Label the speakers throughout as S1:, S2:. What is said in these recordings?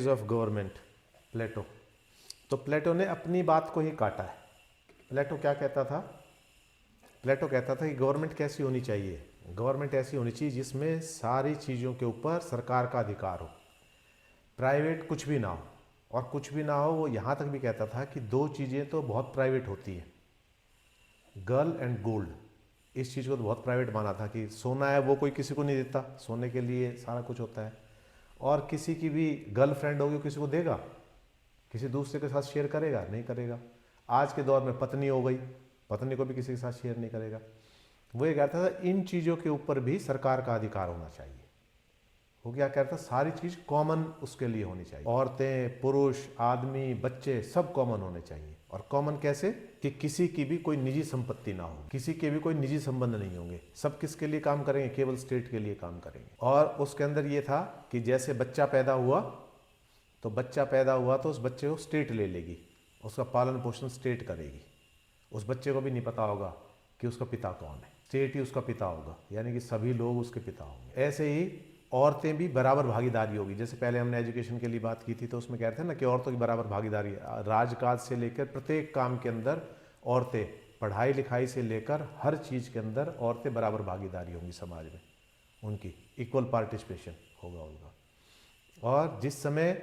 S1: Of government, प्लेटो। तो प्लेटो ने अपनी बात को ही काटा है। प्लेटो क्या कहता था? प्लेटो कहता था कि गवर्नमेंट कैसी होनी चाहिए? गवर्नमेंट ऐसी होनी चाहिए जिसमें सारी चीज़ों के ऊपर सरकार का अधिकार हो, प्राइवेट कुछ भी ना हो। और कुछ भी ना हो, वो यहाँ तक भी कहता था कि दो चीज़ें तो बहुत प्राइवेट होती हैं, गर्ल एंड गोल्ड। इस चीज़ को तो बहुत प्राइवेट माना था कि सोना है वो कोई किसी को नहीं देता, सोने के लिए सारा कुछ होता है। और किसी की भी गर्लफ्रेंड होगी किसी को देगा? किसी दूसरे के साथ शेयर करेगा? नहीं करेगा। आज के दौर में पत्नी हो गई, पत्नी को भी किसी के साथ शेयर नहीं करेगा। वो ये कहता था इन चीज़ों के ऊपर भी सरकार का अधिकार होना चाहिए। वो क्या कहता था? सारी चीज़ कॉमन उसके लिए होनी चाहिए। औरतें, पुरुष, आदमी, बच्चे सब कॉमन होने चाहिए। और कॉमन कैसे? कि किसी की भी कोई निजी संपत्ति ना हो, किसी के भी कोई निजी संबंध नहीं होंगे। सब किसके लिए काम करेंगे? केवल स्टेट के लिए काम करेंगे। और उसके अंदर ये था कि जैसे बच्चा पैदा हुआ तो उस बच्चे को स्टेट ले लेगी, उसका पालन पोषण स्टेट करेगी। उस बच्चे को भी नहीं पता होगा कि उसका पिता कौन है, स्टेट ही उसका पिता होगा, यानी कि सभी लोग उसके पिता होंगे। ऐसे ही औरतें भी बराबर भागीदारी होगी। जैसे पहले हमने एजुकेशन के लिए बात की थी, तो उसमें कहते हैं ना कि औरतों की बराबर भागीदारी, राजकाज से लेकर प्रत्येक काम के अंदर औरतें, पढ़ाई लिखाई से लेकर हर चीज़ के अंदर औरतें बराबर भागीदारी होंगी समाज में, उनकी इक्वल पार्टिसिपेशन होगा उनका। और जिस समय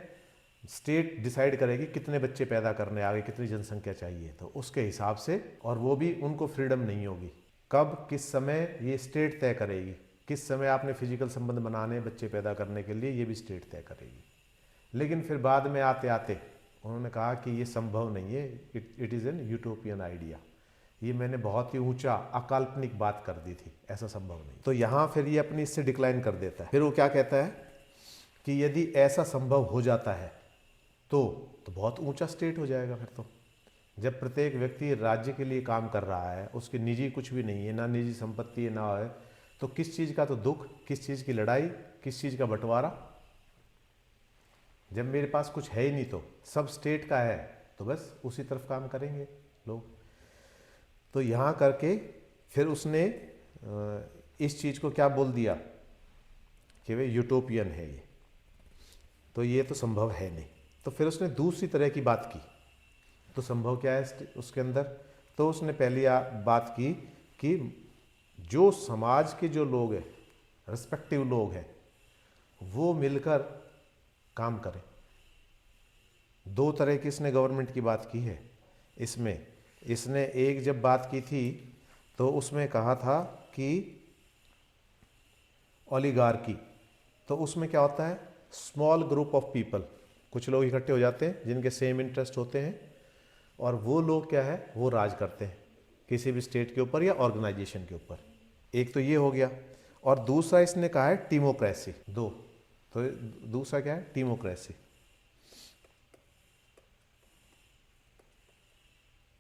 S1: स्टेट डिसाइड करेगी कितने बच्चे पैदा करने, आगे कितनी जनसंख्या चाहिए, तो उसके हिसाब से, और वो भी उनको फ्रीडम नहीं होगी, कब किस समय ये स्टेट तय करेगी। किस समय आपने फिजिकल संबंध बनाने, बच्चे पैदा करने के लिए, ये भी स्टेट तय करेगी। लेकिन फिर बाद में आते आते उन्होंने कहा कि ये संभव नहीं है, it is an utopian idea. ये मैंने बहुत ही ऊंचा अकाल्पनिक बात कर दी थी, ऐसा संभव नहीं। तो यहाँ फिर ये अपनी इससे डिक्लाइन कर देता है। फिर वो क्या कहता है कि यदि ऐसा संभव हो जाता है तो बहुत ऊंचा स्टेट हो जाएगा। फिर तो जब प्रत्येक व्यक्ति राज्य के लिए काम कर रहा है, उसकी निजी कुछ भी नहीं है, ना निजी संपत्ति है ना है, तो किस चीज़ का तो दुख, किस चीज़ की लड़ाई, किस चीज़ का बंटवारा? जब मेरे पास कुछ है ही नहीं, तो सब स्टेट का है, तो बस उसी तरफ काम करेंगे लोग। तो यहाँ करके फिर उसने इस चीज़ को क्या बोल दिया कि वे यूटोपियन है ये, तो ये तो संभव है नहीं। तो फिर उसने दूसरी तरह की बात की। तो संभव क्या है उसके अंदर? तो उसने पहली बात की कि जो समाज के जो लोग हैं, रिस्पेक्टिव लोग हैं, वो मिलकर काम करें। दो तरह की इसने गवर्नमेंट की बात की है इसमें। इसने एक जब बात की थी तो उसमें कहा था कि ओलिगार्की, तो उसमें क्या होता है? स्मॉल ग्रुप ऑफ पीपल, कुछ लोग इकट्ठे हो जाते हैं जिनके सेम इंटरेस्ट होते हैं, और वो लोग क्या है, वो राज करते हैं किसी भी स्टेट के ऊपर या ऑर्गेनाइजेशन के ऊपर। एक तो ये हो गया। और दूसरा इसने कहा है टीमोक्रेसी। दो, तो दूसरा क्या है? टीमोक्रेसी,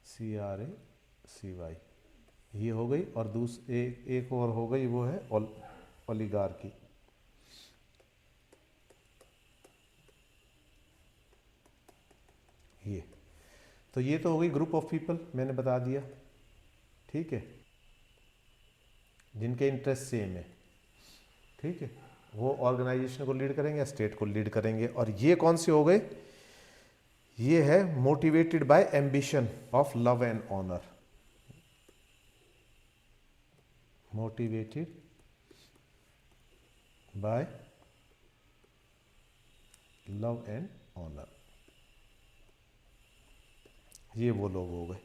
S1: CRACY, ये हो गई। और एक और हो गई, वो है ओलिगार्की। ये तो ये तो हो गई ग्रुप ऑफ पीपल, मैंने बता दिया, ठीक है, जिनके इंटरेस्ट सेम है, ठीक है। वो ऑर्गेनाइजेशन को लीड करेंगे या स्टेट को लीड करेंगे। और ये कौन से हो गए? ये है motivated by ambition of love and honour, motivated by love and honour, ये वो लोग हो गए,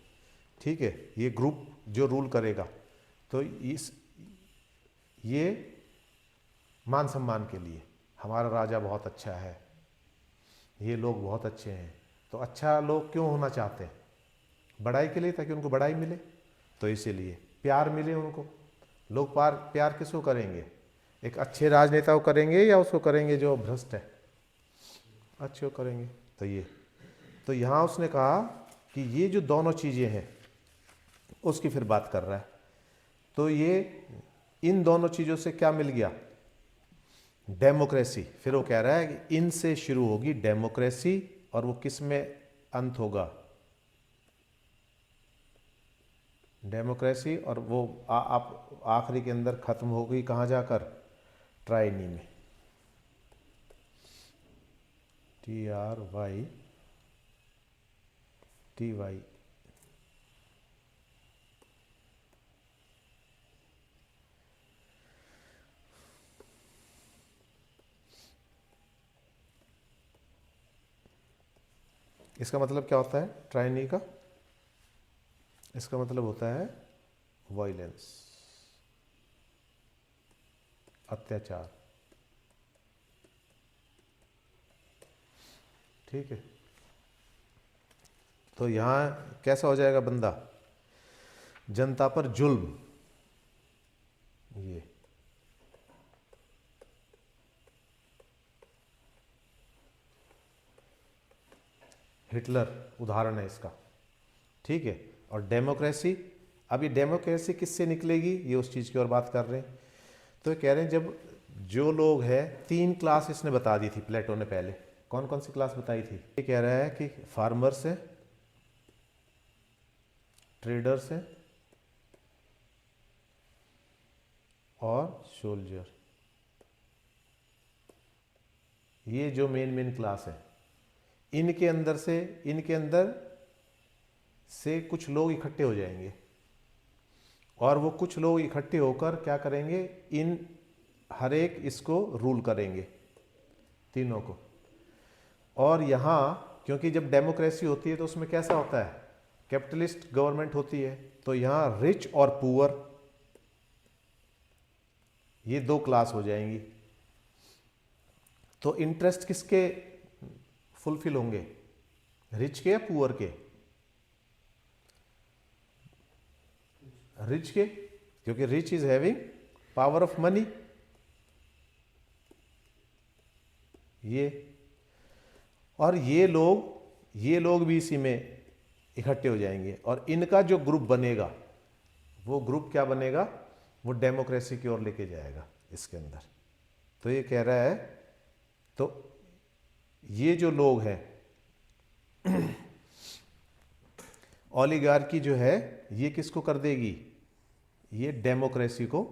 S1: ठीक है। ये ग्रुप जो रूल करेगा, तो ये मान सम्मान के लिए, हमारा राजा बहुत अच्छा है, ये लोग बहुत अच्छे हैं। तो अच्छा लोग क्यों होना चाहते हैं? बड़ाई के लिए, ताकि उनको बड़ाई मिले, तो इसीलिए प्यार मिले उनको। लोग प्यार किसको करेंगे? एक अच्छे राजनेता को करेंगे या उसको करेंगे जो भ्रष्ट है? अच्छे को करेंगे। तो यहाँ उसने कहा कि ये जो दोनों चीज़ें हैं उसकी फिर बात कर रहा है। तो ये इन दोनों चीज़ों से क्या मिल गया? डेमोक्रेसी। फिर वो कह रहा है कि इनसे शुरू होगी डेमोक्रेसी, और वो किस में अंत होगा? डेमोक्रेसी, और वो आप आखिरी के अंदर खत्म हो गई कहाँ जाकर? ट्राइनी में। TRYTY। इसका मतलब क्या होता है ट्राइनी का? इसका मतलब होता है वायलेंस, अत्याचार। ठीक है, तो यहाँ कैसा हो जाएगा बंदा? जनता पर जुल्म, ये हिटलर उदाहरण है इसका। ठीक है, और डेमोक्रेसी, अब ये डेमोक्रेसी किससे निकलेगी, ये उस चीज़ की और बात कर रहे हैं। तो ये कह रहे हैं जब जो लोग हैं, 3 क्लास इसने बता दी थी प्लेटो ने पहले। कौन कौन सी क्लास बताई थी? ये कह रहा है कि फार्मर्स हैं, ट्रेडर्स हैं और सोल्जर। ये जो मेन क्लास है, इनके अंदर से कुछ लोग इकट्ठे हो जाएंगे और वो कुछ लोग इकट्ठे होकर क्या करेंगे, इन हर एक इसको रूल करेंगे, तीनों को। और यहाँ क्योंकि जब डेमोक्रेसी होती है तो उसमें कैसा होता है, कैपिटलिस्ट गवर्नमेंट होती है, तो यहाँ रिच और पुअर ये 2 क्लास हो जाएंगी। तो इंटरेस्ट किसके फुलफिल होंगे, रिच के या पुअर के? रिच के, क्योंकि rich is having power of money. ये और ये लोग भी इसी में इकट्ठे हो जाएंगे और इनका जो ग्रुप बनेगा, वो ग्रुप क्या बनेगा, वो डेमोक्रेसी की ओर लेके जाएगा इसके अंदर। तो ये कह रहा है, तो ये जो लोग हैं ओलिगार्की जो है, ये किसको कर देगी, ये डेमोक्रेसी को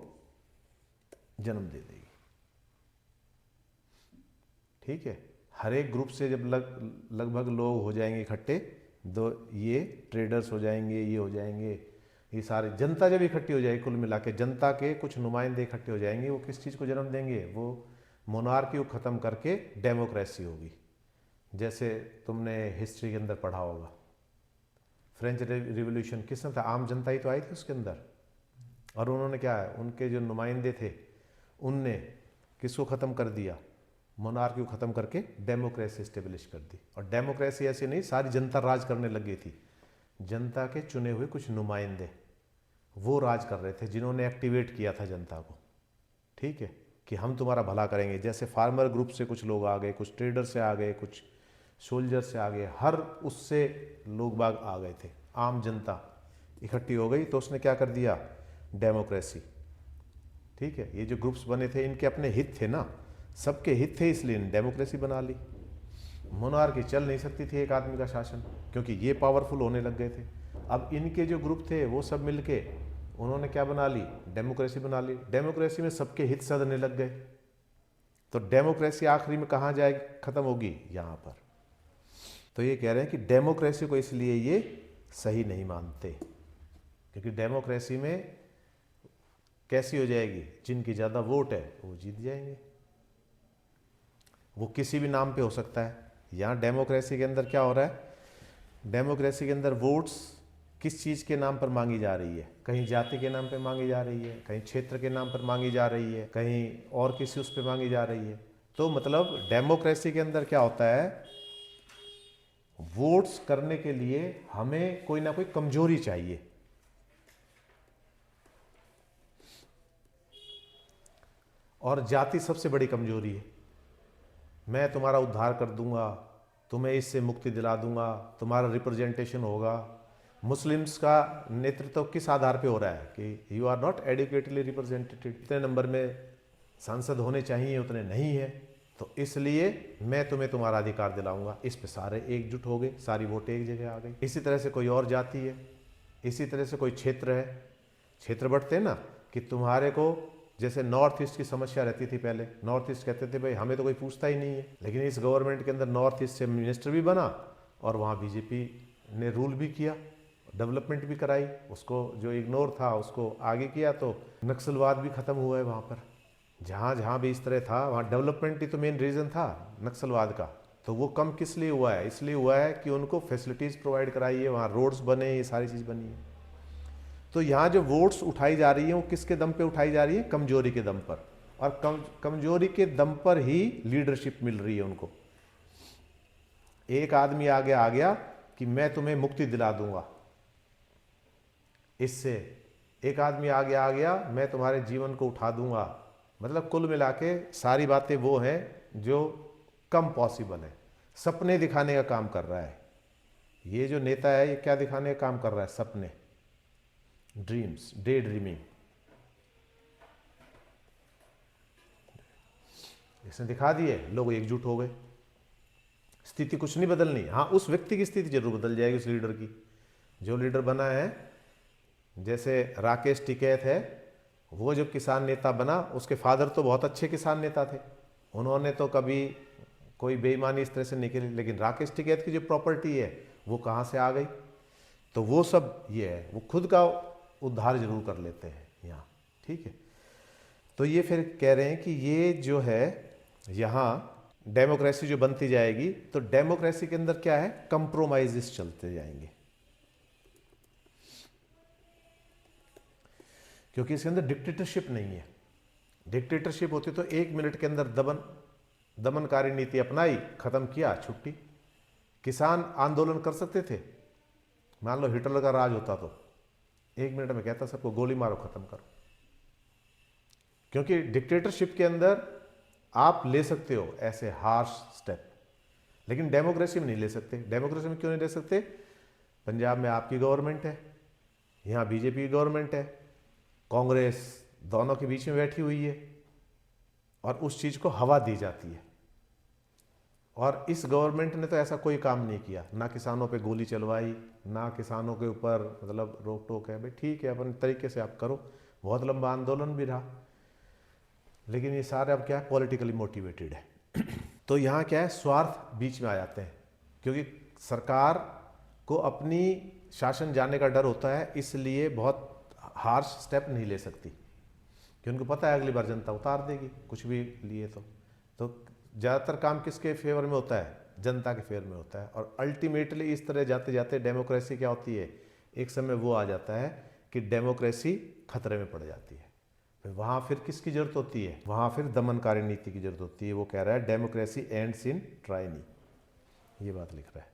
S1: जन्म दे देगी। ठीक है, हर एक ग्रुप से जब लगभग लोग हो जाएंगे इकट्ठे, तो ये ट्रेडर्स हो जाएंगे, ये हो जाएंगे, ये सारे जनता जब इकट्ठी हो जाएगी, कुल मिला के जनता के कुछ नुमाइंदे इकट्ठे हो जाएंगे, वो किस चीज़ को जन्म देंगे, वो मोनार्की को ख़त्म करके डेमोक्रेसी होगी। जैसे तुमने हिस्ट्री के अंदर पढ़ा होगा, फ्रेंच रिवॉल्यूशन किसने था, आम जनता ही तो आई थी उसके अंदर। और उन्होंने क्या है, उनके जो नुमाइंदे थे उनने किसको ख़त्म कर दिया, मोनार्की को ख़त्म करके डेमोक्रेसी इस्टेब्लिश कर दी। और डेमोक्रेसी ऐसी नहीं, सारी जनता राज करने लग गई थी, जनता के चुने हुए कुछ नुमाइंदे वो राज कर रहे थे, जिन्होंने एक्टिवेट किया था जनता को। ठीक है, कि हम तुम्हारा भला करेंगे। जैसे फार्मर ग्रुप से कुछ लोग आ गए, कुछ ट्रेडर से आ गए, कुछ सोल्जर से आ गए, हर उससे लोग बाग आ गए थे, आम जनता इकट्ठी हो गई, तो उसने क्या कर दिया, डेमोक्रेसी। ठीक है, ये जो ग्रुप्स बने थे इनके अपने हित थे ना, सबके हित थे, इसलिए डेमोक्रेसी बना ली। मोनार्की चल नहीं सकती थी एक आदमी का शासन, क्योंकि ये पावरफुल होने लग गए थे। अब इनके जो ग्रुप थे वो सब मिलके उन्होंने क्या बना ली, डेमोक्रेसी बना ली। डेमोक्रेसी में सबके हित सधने लग गए, तो डेमोक्रेसी आखिरी में कहाँ जाएगी, खत्म होगी, यहाँ पर। तो ये कह रहे हैं कि डेमोक्रेसी को इसलिए ये सही नहीं मानते, क्योंकि डेमोक्रेसी में कैसी हो जाएगी, जिनकी ज़्यादा वोट है वो जीत जाएंगे। वो किसी भी नाम पे हो सकता है। यहाँ डेमोक्रेसी के अंदर क्या हो रहा है, डेमोक्रेसी के अंदर वोट्स किस चीज़ के नाम पर मांगी जा रही है, कहीं जाति के नाम पे मांगी जा रही है, कहीं क्षेत्र के नाम पर मांगी जा रही है, कहीं और किसी उस पर मांगी जा रही है। तो मतलब डेमोक्रेसी के अंदर क्या होता है, वोट्स करने के लिए हमें कोई ना कोई कमजोरी चाहिए। और जाति सबसे बड़ी कमजोरी है। मैं तुम्हारा उद्धार कर दूंगा, तुम्हें इससे मुक्ति दिला दूंगा, तुम्हारा रिप्रेजेंटेशन होगा। मुस्लिम्स का नेतृत्व किस आधार पे हो रहा है कि you are not adequately represented, इतने नंबर में सांसद होने चाहिए, उतने नहीं है, तो इसलिए मैं तुम्हें तुम्हारा अधिकार दिलाऊंगा। इस पे सारे एकजुट हो गए, सारी वोट एक जगह आ गई। इसी तरह से कोई और जाति है, इसी तरह से कोई क्षेत्र है, क्षेत्र बढ़ते हैं ना, कि तुम्हारे को जैसे नॉर्थ ईस्ट की समस्या रहती थी पहले, नॉर्थ ईस्ट कहते थे भाई हमें तो कोई पूछता ही नहीं है, लेकिन इस गवर्नमेंट के अंदर नॉर्थ ईस्ट से मिनिस्टर भी बना और वहाँ बीजेपी ने रूल भी किया, डेवलपमेंट भी कराई, उसको जो इग्नोर था उसको आगे किया, तो नक्सलवाद भी खत्म हुआ है वहाँ पर। जहाँ जहाँ भी इस तरह था वहाँ डेवलपमेंट ही तो मेन रीज़न था नक्सलवाद का। तो वो कम किस लिए हुआ है? इसलिए हुआ है कि उनको फैसिलिटीज़ प्रोवाइड कराई है, वहाँ रोड्स बने, ये सारी चीज़ बनी है। तो यहाँ जो वोट्स उठाई जा रही है वो किसके दम पे उठाई जा रही है? कमजोरी के दम पर। और कमजोरी के दम पर ही लीडरशिप मिल रही है उनको। एक आदमी आगे आ गया कि मैं तुम्हें मुक्ति दिला दूंगा, इससे एक आदमी आगे आ गया मैं तुम्हारे जीवन को उठा दूंगा। मतलब कुल मिला के सारी बातें वो हैं जो कम पॉसिबल है, सपने दिखाने का काम कर रहा है। ये जो नेता है ये क्या दिखाने का काम कर रहा है? सपने, ड्रीम्स, डे ड्रीमिंग। इसने दिखा दिए, लोग एकजुट हो गए। स्थिति कुछ नहीं बदलनी। हाँ, उस व्यक्ति की स्थिति जरूर बदल जाएगी, उस लीडर की। जो लीडर बना है, जैसे राकेश टिकैत है, वो जब किसान नेता बना, उसके फादर तो बहुत अच्छे किसान नेता थे, उन्होंने तो कभी कोई बेईमानी इस तरह से नहीं की, लेकिन राकेश टिकैत की जो प्रॉपर्टी है वो कहाँ से आ गई? तो वो सब ये है, वो खुद का उद्धार जरूर कर लेते हैं यहाँ। ठीक है, तो ये फिर कह रहे हैं कि ये जो है यहाँ डेमोक्रेसी जो बनती जाएगी, तो डेमोक्रेसी के अंदर क्या है? कंप्रोमाइजेस चलते जाएंगे, क्योंकि इसके अंदर डिक्टेटरशिप नहीं है। डिक्टेटरशिप होती तो 1 मिनट के अंदर दमनकारी नीति अपनाई, खत्म किया, छुट्टी। किसान आंदोलन कर सकते थे, मान लो हिटलर का राज होता तो 1 मिनट में कहता सबको गोली मारो, खत्म करो। क्योंकि डिक्टेटरशिप के अंदर आप ले सकते हो ऐसे हार्श स्टेप, लेकिन डेमोक्रेसी में नहीं ले सकते। डेमोक्रेसी में क्यों नहीं ले सकते? पंजाब में आपकी गवर्नमेंट है, यहाँ बीजेपी की गवर्नमेंट है, कांग्रेस दोनों के बीच में बैठी हुई है और उस चीज़ को हवा दी जाती है। और इस गवर्नमेंट ने तो ऐसा कोई काम नहीं किया, ना किसानों पे गोली चलवाई, ना किसानों के ऊपर मतलब रोक टोक है, भाई ठीक है अपने तरीके से आप करो। बहुत लंबा आंदोलन भी रहा, लेकिन ये सारे अब क्या है? पॉलिटिकली मोटिवेटेड है। तो यहाँ क्या है? स्वार्थ बीच में आ जाते हैं, क्योंकि सरकार को अपनी शासन जाने का डर होता है, इसलिए बहुत हार्श स्टेप नहीं ले सकती, कि उनको पता है अगली बार जनता उतार देगी कुछ भी लिए। तो ज़्यादातर काम किसके फेवर में होता है? जनता के फेवर में होता है। और अल्टीमेटली इस तरह जाते जाते डेमोक्रेसी क्या होती है? एक समय वो आ जाता है कि डेमोक्रेसी खतरे में पड़ जाती है। वहाँ फिर किसकी जरूरत होती है? वहाँ फिर दमनकारी नीति की जरूरत होती है। वो कह रहा है डेमोक्रेसी एंड्स इन ट्रायनी, ये बात लिख रहा है।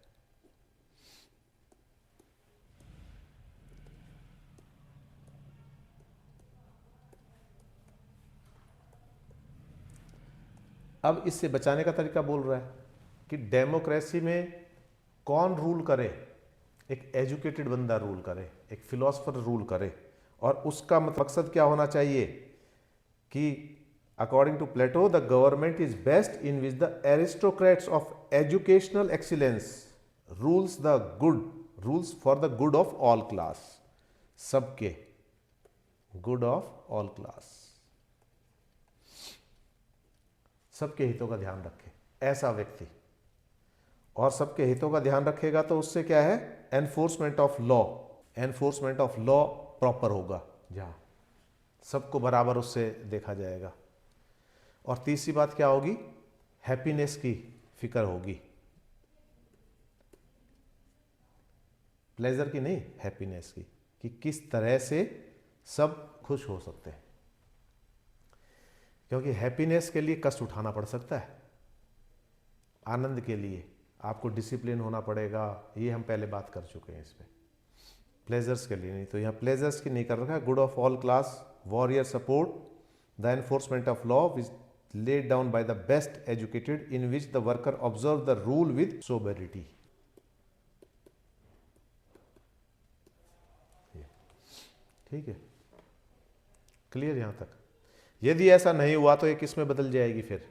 S1: अब इससे बचाने का तरीका बोल रहा है कि डेमोक्रेसी में कौन रूल करे? एक एजुकेटेड बंदा रूल करे, एक फिलोसफर रूल करे। और उसका मकसद क्या होना चाहिए? कि according to Plato the government is best in which the aristocrats of educational excellence rules for the good of all class. सबके गुड ऑफ ऑल क्लास, सबके हितों का ध्यान रखे ऐसा व्यक्ति। और सबके हितों का ध्यान रखेगा तो उससे क्या है? Enforcement of law, enforcement of law proper होगा, जहां सबको बराबर उससे देखा जाएगा। और तीसरी बात क्या होगी? हैप्पीनेस की फिक्र होगी, प्लेजर की नहीं, हैप्पीनेस की, कि किस तरह से सब खुश हो सकते हैं। क्योंकि हैप्पीनेस के लिए कष्ट उठाना पड़ सकता है, आनंद के लिए आपको डिसिप्लिन होना पड़ेगा, ये हम पहले बात कर चुके हैं इस पर। प्लेजर्स के लिए नहीं, तो यहाँ प्लेजर्स की नहीं कर रखा है। Good of all class warrior support the enforcement of law which laid down by the best educated in which the worker observe the rule with sobriety। ठीक है, क्लियर यहां तक? यदि ऐसा नहीं हुआ तो ये किस में बदल जाएगी? फिर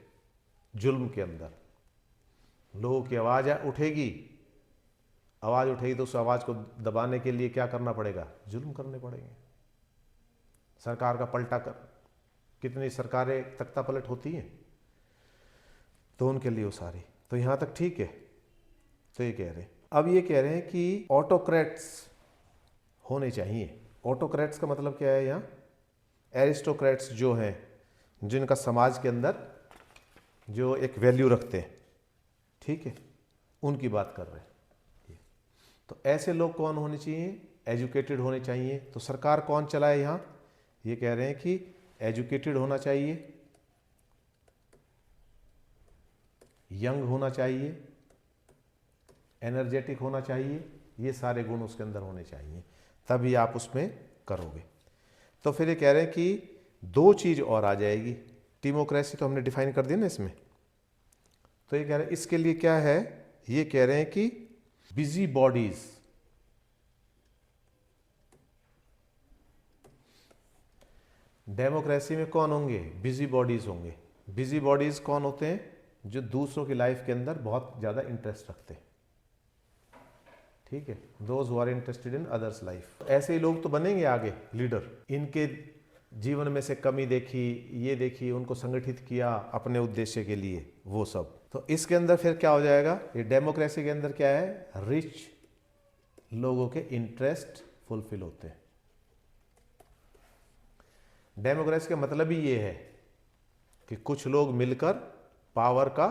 S1: जुल्म के अंदर। लोगों की आवाज उठेगी, आवाज उठेगी तो उस आवाज को दबाने के लिए क्या करना पड़ेगा? जुल्म करने पड़ेंगे। सरकार का पलटा कितनी सरकारें तख्ता पलट होती हैं, तो उनके लिए वो सारी, तो यहाँ तक ठीक है। तो ये कह रहे हैं, अब ये कह रहे हैं कि ऑटोक्रेट्स होने चाहिए। ऑटोक्रेट्स का मतलब क्या है यहाँ? एरिस्टोक्रेट्स जो हैं, जिनका समाज के अंदर जो एक वैल्यू रखते हैं, ठीक है, उनकी बात कर रहे हैं। तो ऐसे लोग कौन होने चाहिए? एजुकेटेड होने चाहिए। तो सरकार कौन चलाए यहाँ? ये कह रहे हैं कि एजुकेटेड होना चाहिए, यंग होना चाहिए, एनर्जेटिक होना चाहिए, ये सारे गुण उसके अंदर होने चाहिए, तभी आप उसमें करोगे। तो फिर ये कह रहे हैं कि दो चीज और आ जाएगी। डेमोक्रेसी तो हमने डिफाइन कर दी ना इसमें। तो ये कह रहे हैं इसके लिए क्या है? ये कह रहे हैं कि बिजी बॉडीज, डेमोक्रेसी में कौन होंगे? बिजी बॉडीज होंगे। बिजी बॉडीज कौन होते हैं? जो दूसरों की लाइफ के अंदर बहुत ज़्यादा इंटरेस्ट रखते हैं, ठीक है, those who are interested in others life. ऐसे ही लोग तो बनेंगे आगे लीडर। इनके जीवन में से कमी देखी, ये देखी, उनको संगठित किया अपने उद्देश्य के लिए, वो सब। तो इसके अंदर फिर क्या हो जाएगा? ये डेमोक्रेसी के अंदर क्या है? रिच लोगों के इंटरेस्ट फुलफिल होते हैं। डेमोक्रेसी का मतलब ही ये है कि कुछ लोग मिलकर पावर का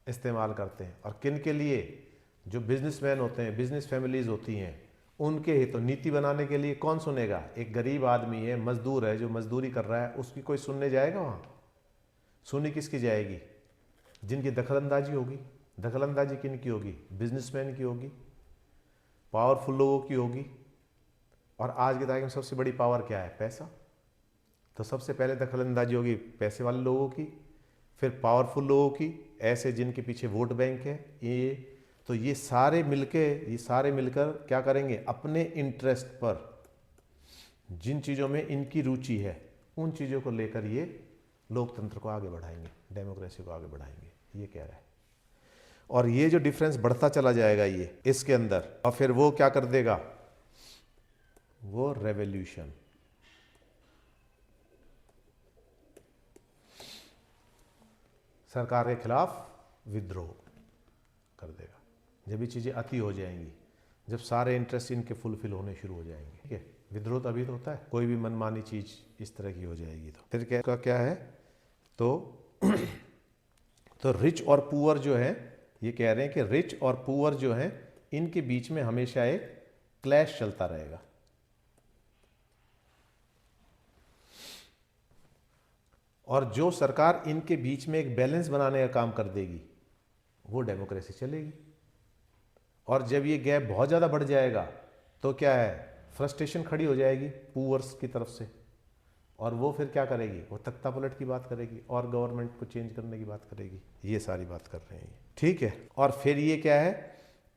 S1: इस्तेमाल करते हैं, और किन के लिए? जो बिजनेसमैन होते हैं, बिजनेस फैमिलीज होती हैं, उनके ही। तो नीति बनाने के लिए कौन सुनेगा? एक गरीब आदमी है, मजदूर है, जो मजदूरी कर रहा है, उसकी कोई सुनने जाएगा वहाँ? सुनी किसकी जाएगी? जिनकी दखलंदाजी होगी। दखलंदाजी किन की होगी? बिजनेसमैन की होगी, पावरफुल लोगों की होगी। और आज की तारीख में सबसे बड़ी पावर क्या है? पैसा। तो सबसे पहले दखलंदाजी होगी पैसे वाले लोगों की, फिर पावरफुल लोगों की, ऐसे जिनके पीछे वोट बैंक है ये। तो ये सारे मिलकर क्या करेंगे? अपने इंटरेस्ट पर, जिन चीज़ों में इनकी रुचि है, उन चीज़ों को लेकर ये लोकतंत्र को आगे बढ़ाएंगे, डेमोक्रेसी को आगे बढ़ाएंगे, ये कह रहा है। और ये जो डिफरेंस बढ़ता चला जाएगा ये इसके अंदर, और फिर वो क्या कर देगा? वो रेवोल्यूशन, सरकार के खिलाफ विद्रोह कर देगा। जब ये चीज़ें अति हो जाएंगी, जब सारे इंटरेस्ट इनके फुलफिल होने शुरू हो जाएंगे, ठीक है। विद्रोह तभी तो होता है, कोई भी मनमानी चीज़ इस तरह की हो जाएगी। तो फिर क्या है? तो रिच और पुअर जो है, ये कह रहे हैं कि रिच और पुअर जो है, इनके बीच में हमेशा एक क्लैश चलता रहेगा। और जो सरकार इनके बीच में एक बैलेंस बनाने का काम कर देगी, वो डेमोक्रेसी चलेगी। और जब ये गैप बहुत ज़्यादा बढ़ जाएगा, तो क्या है? फ्रस्ट्रेशन खड़ी हो जाएगी पुअर्स की तरफ से, और वो फिर क्या करेगी? वो तख्ता पलट की बात करेगी और गवर्नमेंट को चेंज करने की बात करेगी। ये सारी बात कर रहे हैं, ठीक है। और फिर ये क्या है?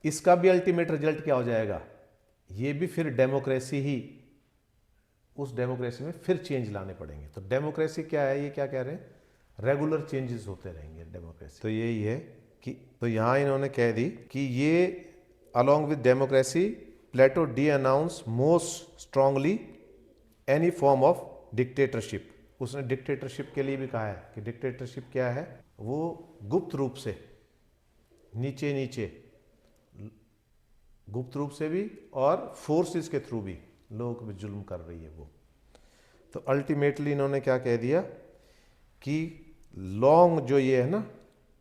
S1: इसका भी अल्टीमेट रिजल्ट क्या हो जाएगा? ये भी फिर डेमोक्रेसी ही, उस डेमोक्रेसी में फिर चेंज लाने पड़ेंगे। तो डेमोक्रेसी क्या है? ये क्या कह रहे हैं? रेगुलर चेंजेस होते रहेंगे डेमोक्रेसी। तो यही है कि, तो यहाँ इन्होंने कह दी कि ये along with democracy Plato denounce most strongly any form of dictatorship. उसने डिक्टेटरशिप के लिए भी कहा है कि डिक्टेटरशिप क्या है? वो गुप्त रूप से, नीचे नीचे, गुप्त रूप से भी और फोर्सेस के थ्रू भी लोगों को जुल्म कर रही है वो। तो अल्टीमेटली इन्होंने क्या कह दिया कि लॉन्ग जो ये है ना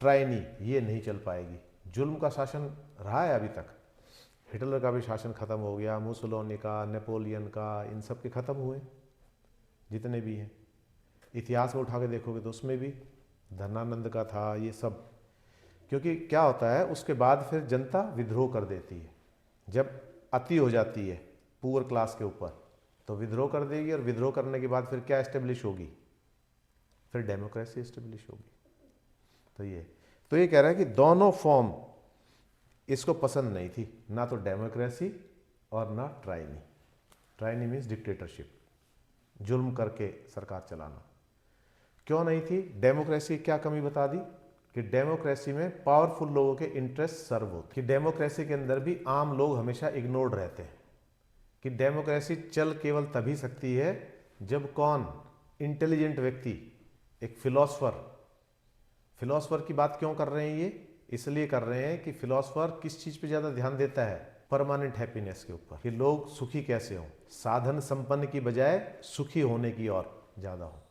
S1: ट्राइनी, ये नहीं चल पाएगी। जुल्म का शासन रहा है अभी तक, हिटलर का भी शासन खत्म हो गया, मुसोलिनी का, नेपोलियन का, इन सब के खत्म हुए जितने भी हैं। इतिहास में उठा के देखोगे तो उसमें भी धनानंद का था, ये सब। क्योंकि क्या होता है, उसके बाद फिर जनता विद्रोह कर देती है। जब अति हो जाती है पुअर क्लास के ऊपर, तो विद्रोह कर देगी, और विद्रोह करने के बाद फिर क्या एस्टेब्लिश होगी? फिर डेमोक्रेसी एस्टेब्लिश होगी। तो ये कह रहा है कि दोनों फॉर्म इसको पसंद नहीं थी, ना तो डेमोक्रेसी और ना ट्राइनी। ट्राइनी मीन्स डिक्टेटरशिप, जुल्म करके सरकार चलाना। क्यों नहीं थी? डेमोक्रेसी क्या कमी बता दी कि डेमोक्रेसी में पावरफुल लोगों के इंटरेस्ट सर्व होते, कि डेमोक्रेसी के अंदर भी आम लोग हमेशा इग्नोर्ड रहते हैं, कि डेमोक्रेसी चल केवल तभी सकती है जब कौन? इंटेलिजेंट व्यक्ति, एक फिलोसफर की बात क्यों कर रहे हैं ये? इसलिए कर रहे हैं कि फिलोसफर किस चीज़ पे ज़्यादा ध्यान देता है? परमानेंट हैप्पीनेस के ऊपर, कि लोग सुखी कैसे हों, साधन संपन्न की बजाय सुखी होने की ओर ज़्यादा हो।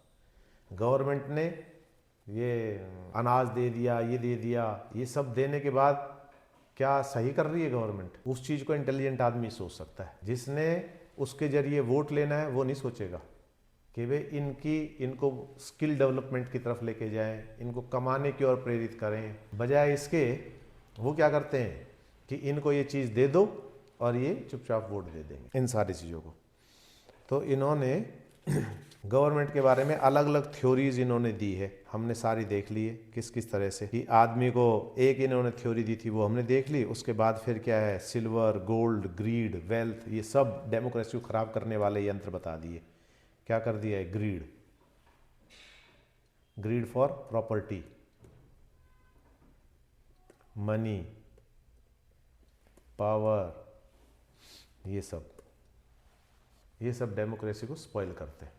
S1: गवर्नमेंट ने ये अनाज दे दिया, ये दे दिया, ये सब देने के बाद क्या सही कर रही है गवर्नमेंट? उस चीज़ को इंटेलिजेंट आदमी सोच सकता है। जिसने उसके जरिए वोट लेना है वो नहीं सोचेगा कि वे इनको स्किल डेवलपमेंट की तरफ लेके जाएं, इनको कमाने की ओर प्रेरित करें। बजाय इसके वो क्या करते हैं कि इनको ये चीज़ दे दो और ये चुपचाप वोट दे देंगे, इन सारी चीज़ों को। तो इन्होंने गवर्नमेंट के बारे में अलग अलग थ्योरीज इन्होंने दी है, हमने सारी देख ली है किस किस तरह से कि आदमी को। एक इन्होंने थ्योरी दी थी वो हमने देख ली। उसके बाद फिर क्या है, सिल्वर, गोल्ड, ग्रीड, वेल्थ, ये सब डेमोक्रेसी को खराब करने वाले यंत्र बता दिए। क्या कर दिया है? Greed for property, money, power, ये सब डेमोक्रेसी को स्पॉइल करते हैं।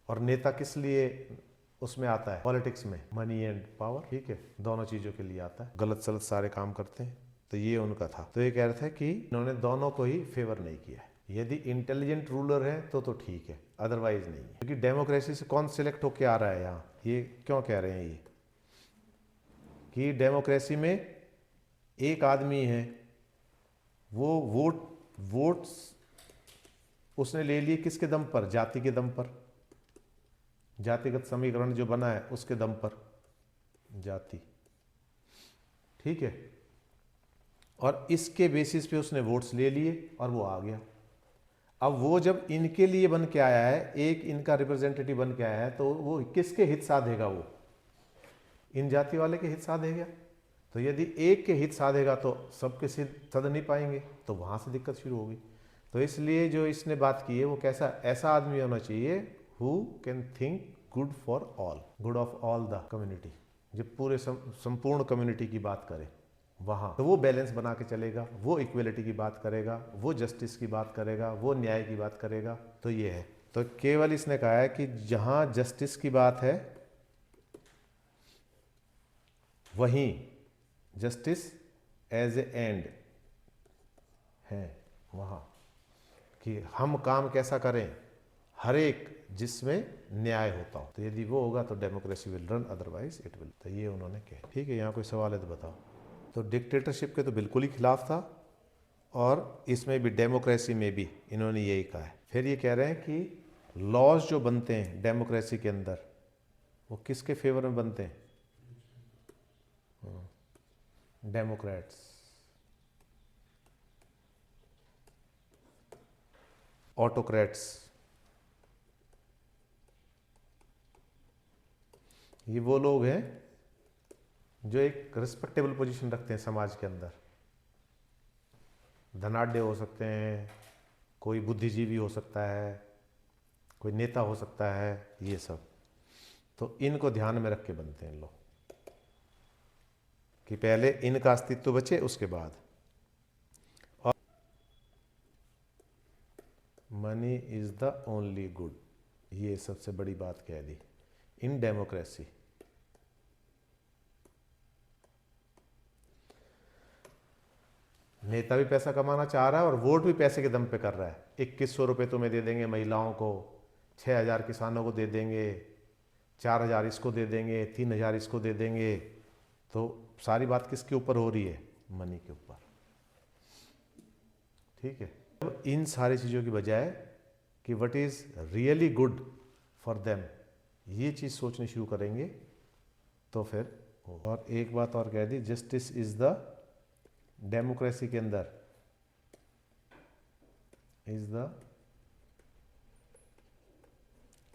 S1: और नेता किस लिए उसमें आता है? पॉलिटिक्स में मनी एंड पावर, ठीक है, दोनों चीज़ों के लिए आता है। गलत सलत सारे काम करते हैं। तो ये उनका था। तो ये कह रहे थे कि इन्होंने दोनों को ही फेवर नहीं किया है। यदि इंटेलिजेंट रूलर है तो ठीक है, अदरवाइज नहीं है। क्योंकि डेमोक्रेसी से कौन सिलेक्ट होके आ रहा है यहाँ? ये क्यों कह रहे हैं ये कि डेमोक्रेसी में एक आदमी है, वो वोट्स उसने ले लिए किसके दम पर? जाति के दम पर। जातिगत समीकरण जो बना है उसके दम पर, जाति, ठीक है। और इसके बेसिस पे उसने वोट्स ले लिए और वो आ गया। अब वो जब इनके लिए बन के आया है, एक इनका रिप्रेजेंटेटिव बन के आया है, तो वो किसके हित साधेगा? वो इन जाति वाले के हित साधेगा। तो यदि एक के हित साधेगा तो सबके हित सध नहीं पाएंगे, तो वहां से दिक्कत शुरू होगी। तो इसलिए जो इसने बात की है वो कैसा, ऐसा आदमी होना चाहिए who can think good for all, good of all the community, जो पूरे संपूर्ण कम्युनिटी की बात करे वहाँ। तो वो बैलेंस बना के चलेगा, वो इक्वलिटी की बात करेगा, वो जस्टिस की बात करेगा, वो न्याय की बात करेगा। तो ये है। तो केवल इसने कहा है कि जहाँ जस्टिस की बात है वहीं जस्टिस एज ए एंड है वहाँ, कि हम काम कैसा करें, हर एक जिसमें न्याय होता हो। तो यदि वो होगा तो democracy will run, otherwise it will. तो ये उन्होंने कहा। ठीक है, यहाँ कोई सवाल है तो बताओ। तो डिक्टेटरशिप के तो बिल्कुल ही खिलाफ था, और इसमें भी डेमोक्रेसी में भी इन्होंने यही कहा है। फिर ये कह रहे हैं कि लॉज जो बनते हैं डेमोक्रेसी के अंदर वो किसके फेवर में बनते हैं? डेमोक्रेट्स, ऑटोक्रेट्स, ये वो लोग हैं जो एक रिस्पेक्टेबल पोजीशन रखते हैं समाज के अंदर। धनाढ्य हो सकते हैं, कोई बुद्धिजीवी हो सकता है, कोई नेता हो सकता है, ये सब। तो इनको ध्यान में रख के बनते हैं लोग, कि पहले इनका अस्तित्व बचे उसके बाद। और money is the only good, ये सबसे बड़ी बात कह दी इन डेमोक्रेसी। नेता भी पैसा कमाना चाह रहा है और वोट भी पैसे के दम पे कर रहा है। 2100 रुपये तुम्हें दे देंगे महिलाओं को, 6000 किसानों को दे देंगे, 4000 इसको दे देंगे, 3000 इसको दे देंगे। तो सारी बात किसके ऊपर हो रही है? मनी के ऊपर। ठीक है। अब इन सारी चीज़ों की बजाय कि what is really good for them, ये चीज़ सोचनी शुरू करेंगे तो फिर। और एक बात और कह दी, जस्टिस इज द, डेमोक्रेसी के अंदर is the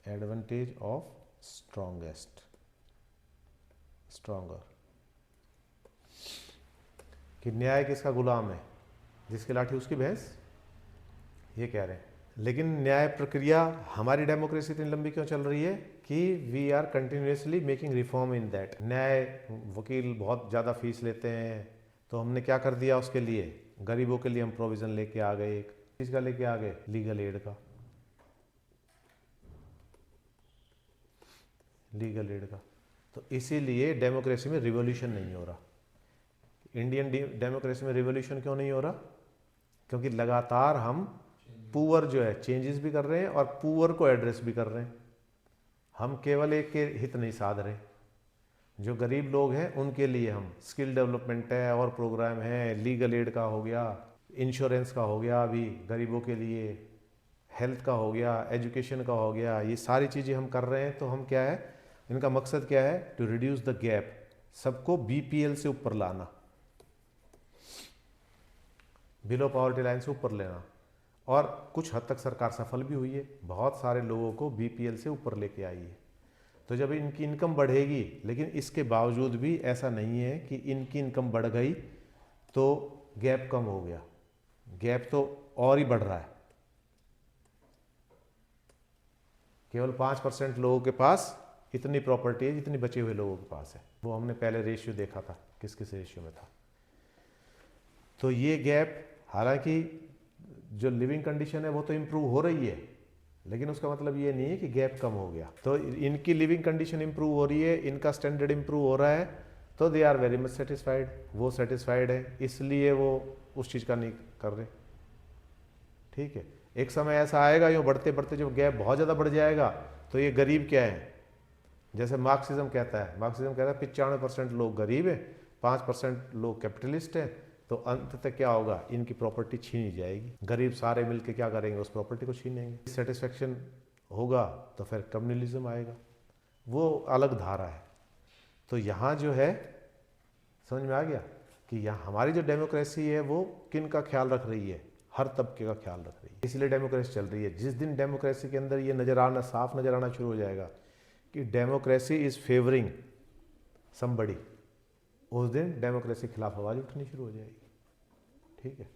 S1: advantage of strongest, stronger, कि न्याय किसका गुलाम है? जिसकी लाठी उसकी भैंस, ये कह रहे हैं। लेकिन न्याय प्रक्रिया हमारी डेमोक्रेसी इतनी लंबी क्यों चल रही है? कि we are continuously making reform in that. न्याय वकील बहुत ज़्यादा फीस लेते हैं, तो हमने क्या कर दिया उसके लिए? गरीबों के लिए हम प्रोविज़न लेके आ गए। एक चीज़ का लेके आ गए, लीगल एड का। लीगल एड का। तो इसीलिए डेमोक्रेसी में रिवॉल्यूशन नहीं हो रहा। इंडियन डेमोक्रेसी में रिवॉल्यूशन क्यों नहीं हो रहा? क्योंकि लगातार हम पुअर जो है चेंजेस भी कर रहे हैं और पुअर को एड्रेस भी कर रहे हैं। हम केवल एक के हित नहीं साध रहे। जो गरीब लोग हैं उनके लिए हम स्किल डेवलपमेंट है और प्रोग्राम है, लीगल एड का हो गया, इंश्योरेंस का हो गया, अभी गरीबों के लिए हेल्थ का हो गया, एजुकेशन का हो गया, ये सारी चीज़ें हम कर रहे हैं। तो हम क्या है, इनका मकसद क्या है? टू रिड्यूस द गैप, सबको बीपीएल से ऊपर लाना, बिलो पॉवर्टी लाइन से ऊपर लेना। और कुछ हद तक सरकार सफल भी हुई है, बहुत सारे लोगों को बीपीएल से ऊपर लेके आई है। तो जब इनकी इनकम बढ़ेगी, लेकिन इसके बावजूद भी ऐसा नहीं है कि इनकी इनकम बढ़ गई तो गैप कम हो गया, गैप तो और ही बढ़ रहा है। केवल 5% लोगों के पास इतनी प्रॉपर्टी है जितनी बचे हुए लोगों के पास है। वो हमने पहले रेशियो देखा था, किस किस रेशियो में था। तो ये गैप, हालांकि जो लिविंग कंडीशन है वो तो इम्प्रूव हो रही है, लेकिन उसका मतलब ये नहीं है कि गैप कम हो गया। तो इनकी लिविंग कंडीशन इम्प्रूव हो रही है, इनका स्टैंडर्ड इम्प्रूव हो रहा है, तो they are very much satisfied, वो सेटिस्फाइड है, इसलिए वो उस चीज़ का नहीं कर रहे। ठीक है, एक समय ऐसा आएगा, यूँ बढ़ते बढ़ते जब गैप बहुत ज़्यादा बढ़ जाएगा तो ये गरीब क्या है, जैसे मार्क्सिज्म कहता है, मार्क्सिज्म कहता है 95% लोग गरीब हैं, 5% लोग कैपिटलिस्ट हैं। तो अंत तक क्या होगा, इनकी प्रॉपर्टी छीनी जाएगी, गरीब सारे मिलके क्या करेंगे, उस प्रॉपर्टी को छीनेंगे। सेटिस्फेक्शन होगा तो फिर कम्युनलिज्म आएगा, वो अलग धारा है। तो यहाँ जो है, समझ में आ गया कि यहाँ हमारी जो डेमोक्रेसी है वो किन का ख्याल रख रही है, हर तबके का ख्याल रख रही है, इसलिए डेमोक्रेसी चल रही है। जिस दिन डेमोक्रेसी के अंदर ये नज़र आना, साफ नज़र आना शुरू हो जाएगा कि डेमोक्रेसी इज़ फेवरिंग समबडी, उस दिन डेमोक्रेसी के खिलाफ आवाज़ उठनी शुरू हो जाएगी। ठीक है।